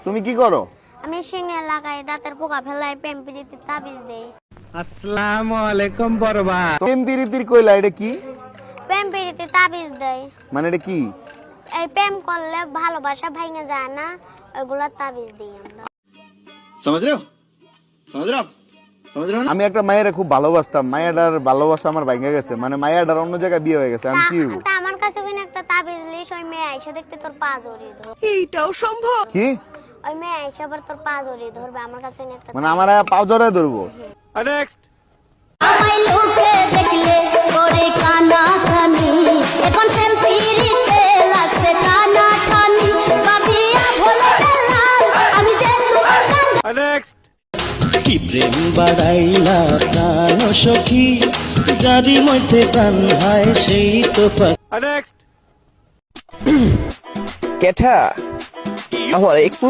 তুমি কি করো? আমি শিঙে লাগাই, দাঁতের পোকা ফেলাই, প্রেম প্রীতি তাবিজ দেই। আসসালামু আলাইকুম বড়বা। প্রেম প্রীতির কইলা এটা কি? প্রেম প্রীতি তাবিজ দেই মানে এটা কি? এই প্রেম করলে ভালোবাসা ভাঙে যায় না, ওইগুলা তাবিজ দিই আমরা। समझ रहे हो समझ रहे हो समझ रहे हो ना? আমি একটা মায়ের খুব ভালোবাসতাম, মায়েরটার ভালোবাসা আমার ভাঙে গেছে, মানে মায়েরটার অন্য জায়গায় বিয়ে হয়ে গেছে। আমি কি হইব? তা আমার কাছে কোন একটা তাবিজ লিস, ওই মেয়ে আইসা দেখতে তোর পা জড়িয়ে ধর। কি ওই মেয়ে আইসা আবার তোর পা জড়িয়ে ধরবে। আমার কাছে কোন একটা মানে আমার পাও জড়ায় ধরবো? নেক্সট। আমায় লোকে দেখলে করে কানা কানি, এখন সেমপিরিতে লাগছে টানা টানি, বাবিয়া ভোলে লাল আমি যে তোমার গান। নেক্সট। কি প্রেম বাড়াইলা প্রাণ সখী, যারি মধ্যে প্রাণ হায় সেই তো নেক্সট। কেঠা আমার এক্স